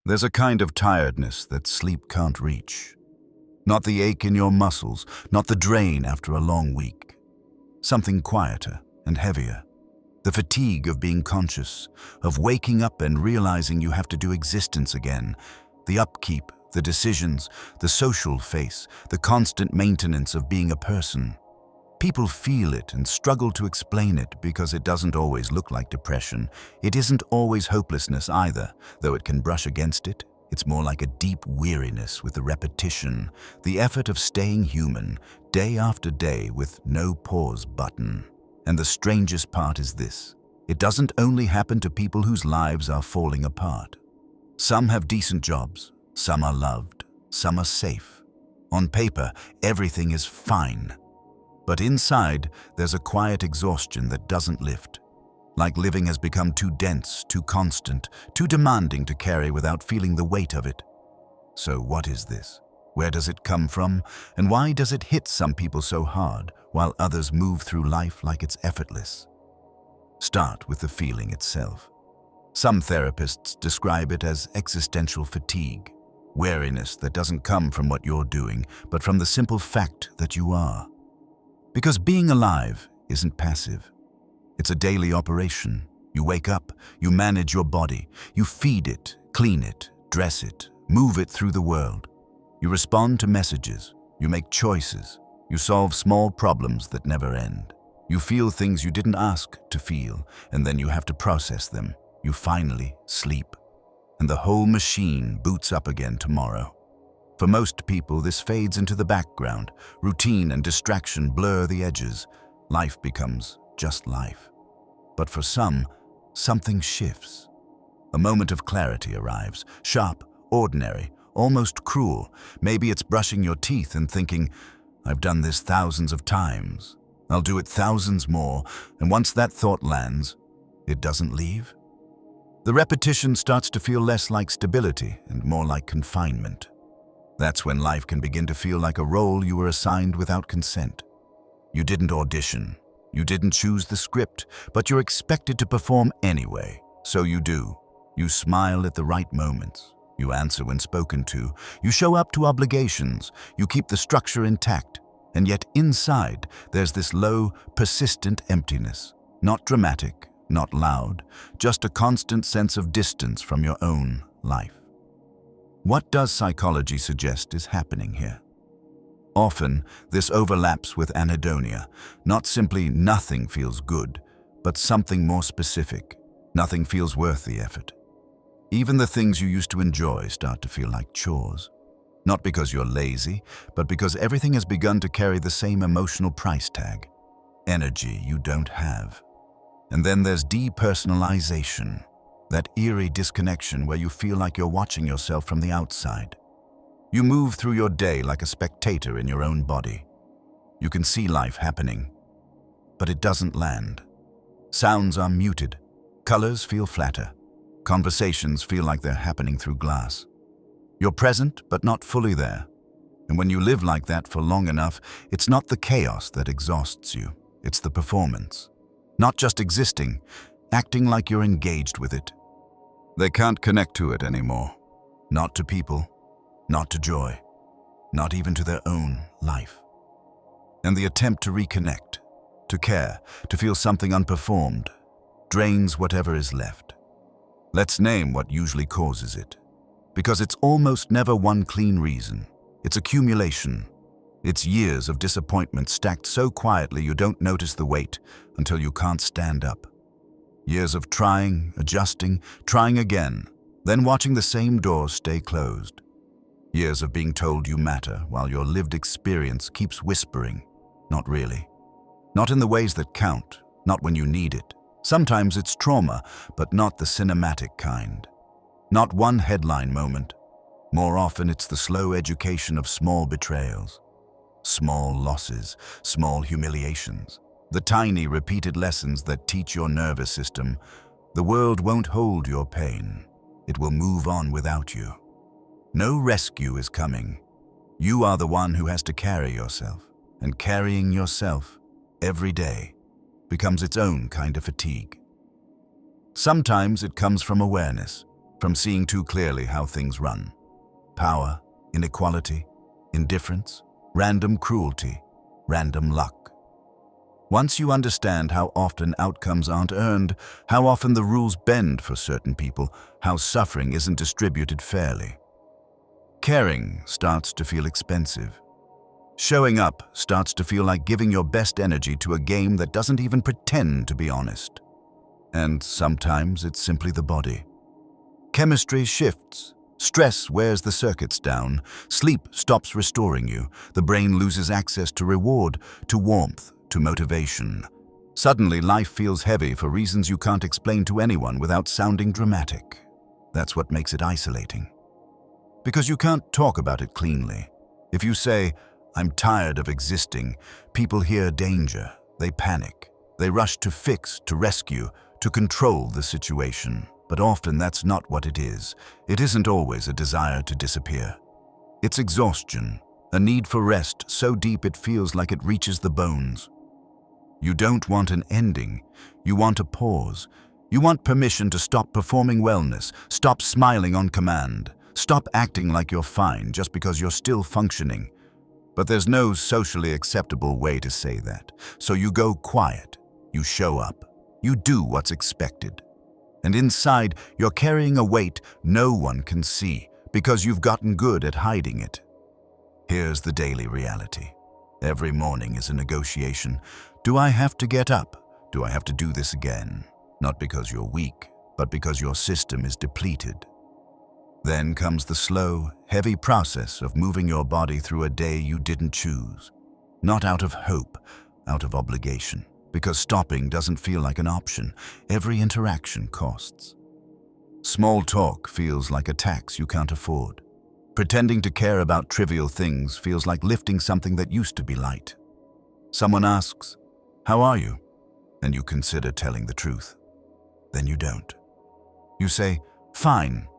There's a kind of tiredness that sleep can't reach. Not the ache in your muscles, not the drain after a long week. Something quieter and heavier. The fatigue of being conscious, of waking up and realizing you have to do existence again. The upkeep, the decisions, the social face, the constant maintenance of being a person. People feel it and struggle to explain it because it doesn't always look like depression. It isn't always hopelessness either, though it can brush against it. It's more like a deep weariness with the repetition, the effort of staying human, day after day with no pause button. And the strangest part is this: it doesn't only happen to people whose lives are falling apart. Some have decent jobs, some are loved, some are safe. On paper, everything is fine. But inside, there's a quiet exhaustion that doesn't lift. Like living has become too dense, too constant, too demanding to carry without feeling the weight of it. So what is this? Where does it come from? And why does it hit some people so hard, while others move through life like it's effortless? Start with the feeling itself. Some therapists describe it as existential fatigue, weariness that doesn't come from what you're doing, but from the simple fact that you are. Because being alive isn't passive. It's a daily operation. You wake up, you manage your body, you feed it, clean it, dress it, move it through the world. You respond to messages, you make choices, you solve small problems that never end. You feel things you didn't ask to feel, and then you have to process them. You finally sleep, and the whole machine boots up again tomorrow. For most people, this fades into the background. Routine and distraction blur the edges. Life becomes just life. But for some, something shifts. A moment of clarity arrives, sharp, ordinary, almost cruel. Maybe it's brushing your teeth and thinking, "I've done this thousands of times. I'll do it thousands more." And once that thought lands, it doesn't leave. The repetition starts to feel less like stability and more like confinement. That's when life can begin to feel like a role you were assigned without consent. You didn't audition, you didn't choose the script, but you're expected to perform anyway. So you do. You smile at the right moments. You answer when spoken to. You show up to obligations. You keep the structure intact. And yet inside, there's this low, persistent emptiness. Not dramatic, not loud, just a constant sense of distance from your own life. What does psychology suggest is happening here? Often, this overlaps with anhedonia. Not simply nothing feels good, but something more specific. Nothing feels worth the effort. Even the things you used to enjoy start to feel like chores. Not because you're lazy, but because everything has begun to carry the same emotional price tag. Energy you don't have. And then there's depersonalization. That eerie disconnection where you feel like you're watching yourself from the outside. You move through your day like a spectator in your own body. You can see life happening, but it doesn't land. Sounds are muted. Colors feel flatter. Conversations feel like they're happening through glass. You're present, but not fully there. And when you live like that for long enough, it's not the chaos that exhausts you. It's the performance. Not just existing, acting like you're engaged with it. They can't connect to it anymore. Not to people, not to joy, not even to their own life. And the attempt to reconnect, to care, to feel something unperformed, drains whatever is left. Let's name what usually causes it. Because it's almost never one clean reason. It's accumulation. It's years of disappointment stacked so quietly you don't notice the weight until you can't stand up. Years of trying, adjusting, trying again, then watching the same doors stay closed. Years of being told you matter while your lived experience keeps whispering, not really. Not in the ways that count, not when you need it. Sometimes it's trauma, but not the cinematic kind. Not one headline moment. More often it's the slow education of small betrayals. Small losses, small humiliations. The tiny, repeated lessons that teach your nervous system, the world won't hold your pain. It will move on without you. No rescue is coming. You are the one who has to carry yourself, and carrying yourself every day becomes its own kind of fatigue. Sometimes it comes from awareness, from seeing too clearly how things run. Power, inequality, indifference, random cruelty, random luck. Once you understand how often outcomes aren't earned, how often the rules bend for certain people, how suffering isn't distributed fairly, caring starts to feel expensive. Showing up starts to feel like giving your best energy to a game that doesn't even pretend to be honest. And sometimes it's simply the body. Chemistry shifts. Stress wears the circuits down. Sleep stops restoring you. The brain loses access to reward, to warmth, to motivation. Suddenly, life feels heavy for reasons you can't explain to anyone without sounding dramatic. That's what makes it isolating. Because you can't talk about it cleanly. If you say, "I'm tired of existing," people hear danger. They panic. They rush to fix, to rescue, to control the situation. But often that's not what it is. It isn't always a desire to disappear. It's exhaustion, a need for rest so deep it feels like it reaches the bones. You don't want an ending. You want a pause. You want permission to stop performing wellness, stop smiling on command, stop acting like you're fine just because you're still functioning. But there's no socially acceptable way to say that. So you go quiet. You show up. You do what's expected. And inside, you're carrying a weight no one can see because you've gotten good at hiding it. Here's the daily reality. Every morning is a negotiation. Do I have to get up? Do I have to do this again? Not because you're weak, but because your system is depleted. Then comes the slow, heavy process of moving your body through a day you didn't choose. Not out of hope, out of obligation. Because stopping doesn't feel like an option. Every interaction costs. Small talk feels like a tax you can't afford. Pretending to care about trivial things feels like lifting something that used to be light. Someone asks, "How are you?" And you consider telling the truth. Then you don't. You say, "Fine."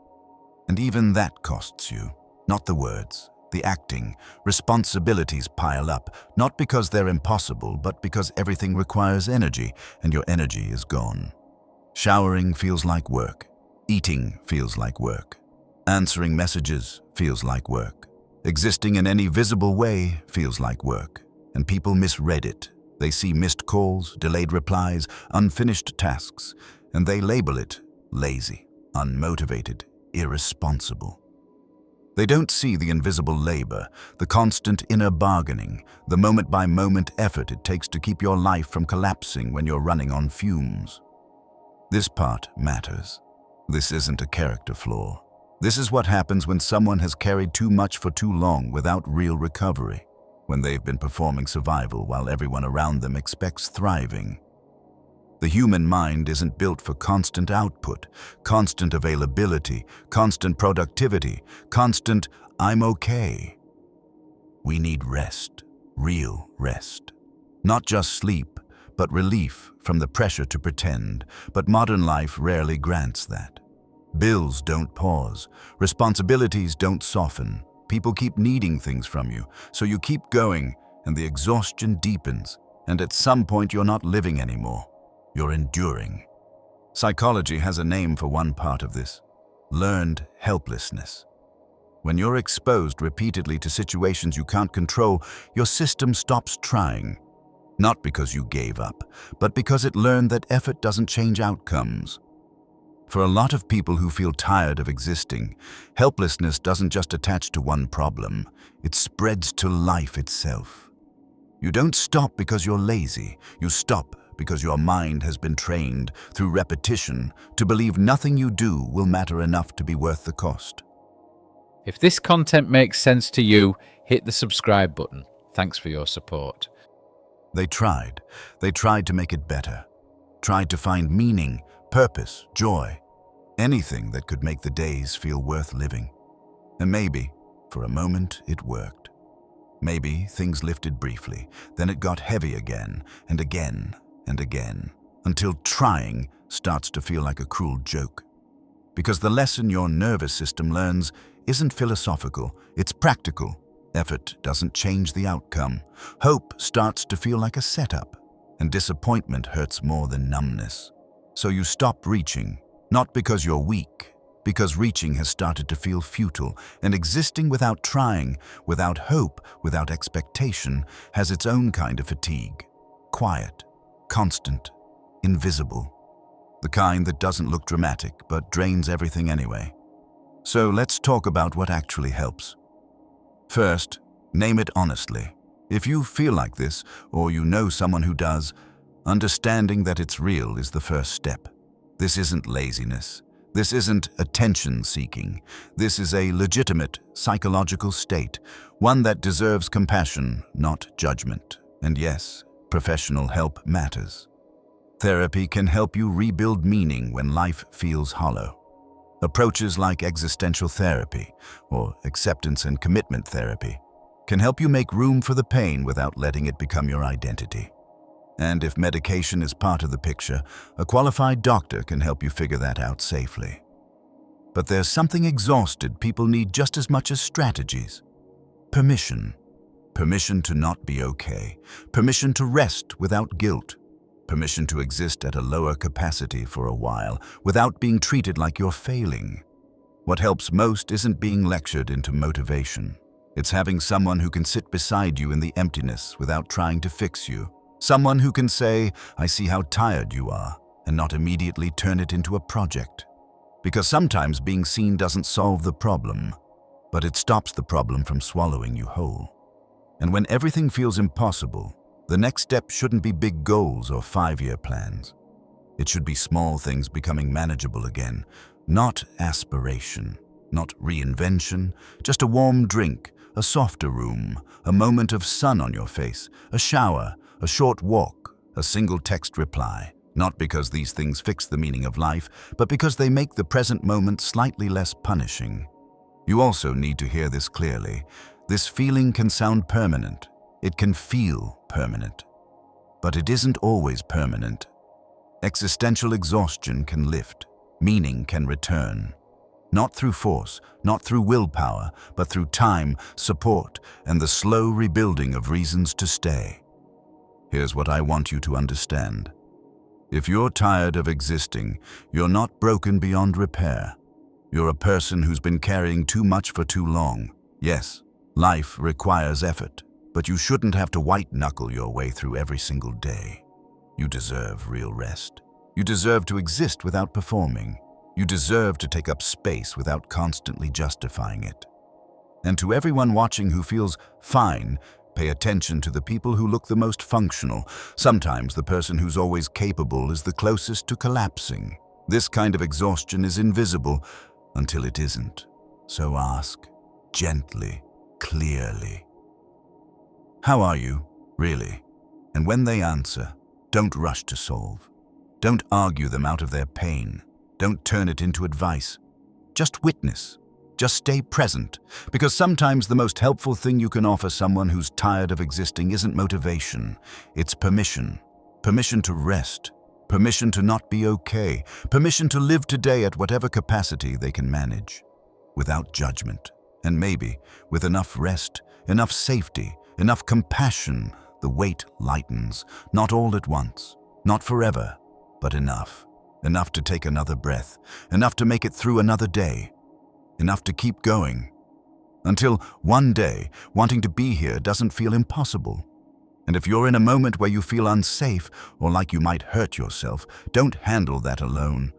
And even that costs you. Not the words, the acting. Responsibilities pile up, not because they're impossible, but because everything requires energy, and your energy is gone. Showering feels like work. Eating feels like work. Answering messages feels like work. Existing in any visible way feels like work. And people misread it. They see missed calls, delayed replies, unfinished tasks, and they label it lazy, unmotivated, irresponsible. They don't see the invisible labor, the constant inner bargaining, the moment-by-moment effort it takes to keep your life from collapsing when you're running on fumes. This part matters. This isn't a character flaw. This is what happens when someone has carried too much for too long without real recovery, when they've been performing survival while everyone around them expects thriving. The human mind isn't built for constant output, constant availability, constant productivity, constant "I'm okay." We need rest, real rest. Not just sleep, but relief from the pressure to pretend. But modern life rarely grants that. Bills don't pause. Responsibilities don't soften. People keep needing things from you, so you keep going, and the exhaustion deepens. And at some point you're not living anymore. You're enduring. Psychology has a name for one part of this: learned helplessness. When you're exposed repeatedly to situations you can't control, your system stops trying. Not because you gave up, but because it learned that effort doesn't change outcomes. For a lot of people who feel tired of existing, helplessness doesn't just attach to one problem, it spreads to life itself. You don't stop because you're lazy, you stop because your mind has been trained through repetition to believe nothing you do will matter enough to be worth the cost. If this content makes sense to you, hit the subscribe button. Thanks for your support. They tried. They tried to make it better. Tried to find meaning, purpose, joy. Anything that could make the days feel worth living. And maybe, for a moment, it worked. Maybe things lifted briefly, then it got heavy again, and again, and again, until trying starts to feel like a cruel joke. Because the lesson your nervous system learns isn't philosophical, it's practical. Effort doesn't change the outcome. Hope starts to feel like a setup, and disappointment hurts more than numbness. So you stop reaching, not because you're weak, because reaching has started to feel futile, and existing without trying, without hope, without expectation, has its own kind of fatigue. Quiet, constant, invisible. The kind that doesn't look dramatic, but drains everything anyway. So let's talk about what actually helps. First, name it honestly. If you feel like this, or you know someone who does, understanding that it's real is the first step. This isn't laziness. This isn't attention-seeking. This is a legitimate psychological state, one that deserves compassion, not judgment. And yes, professional help matters. Therapy can help you rebuild meaning when life feels hollow. Approaches like existential therapy, or acceptance and commitment therapy, can help you make room for the pain without letting it become your identity. And if medication is part of the picture, a qualified doctor can help you figure that out safely. But there's something exhausted people need just as much as strategies. Permission. Permission to not be okay. Permission to rest without guilt. Permission to exist at a lower capacity for a while, without being treated like you're failing. What helps most isn't being lectured into motivation. It's having someone who can sit beside you in the emptiness without trying to fix you. Someone who can say, "I see how tired you are," and not immediately turn it into a project. Because sometimes being seen doesn't solve the problem, but it stops the problem from swallowing you whole. And when everything feels impossible, the next step shouldn't be big goals or 5-year plans. It should be small things becoming manageable again, not aspiration, not reinvention, just a warm drink, a softer room, a moment of sun on your face, a shower, a short walk, a single text reply, not because these things fix the meaning of life, but because they make the present moment slightly less punishing. You also need to hear this clearly. This feeling can sound permanent. It can feel permanent. But it isn't always permanent. Existential exhaustion can lift. Meaning can return. Not through force, not through willpower, but through time, support, and the slow rebuilding of reasons to stay. Here's what I want you to understand. If you're tired of existing, you're not broken beyond repair. You're a person who's been carrying too much for too long. Yes, life requires effort, but you shouldn't have to white-knuckle your way through every single day. You deserve real rest. You deserve to exist without performing. You deserve to take up space without constantly justifying it. And to everyone watching who feels fine, pay attention to the people who look the most functional. Sometimes the person who's always capable is the closest to collapsing. This kind of exhaustion is invisible until it isn't. So ask, gently, clearly. How are you, really? And when they answer, don't rush to solve. Don't argue them out of their pain. Don't turn it into advice. Just witness. Just stay present, because sometimes the most helpful thing you can offer someone who's tired of existing isn't motivation. It's permission. Permission to rest. Permission to not be okay. Permission to live today at whatever capacity they can manage. Without judgment. And maybe, with enough rest, enough safety, enough compassion, the weight lightens. Not all at once. Not forever. But enough. Enough to take another breath. Enough to make it through another day. Enough to keep going. Until one day, wanting to be here doesn't feel impossible. And if you're in a moment where you feel unsafe or like you might hurt yourself, don't handle that alone.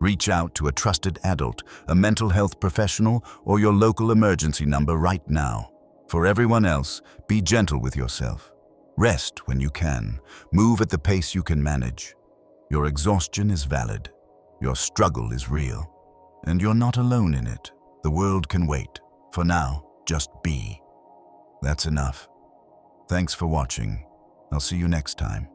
Reach out to a trusted adult, a mental health professional, or your local emergency number right now. For everyone else, be gentle with yourself. Rest when you can. Move at the pace you can manage. Your exhaustion is valid. Your struggle is real. And you're not alone in it. The world can wait. For now, just be. That's enough. Thanks for watching. I'll see you next time.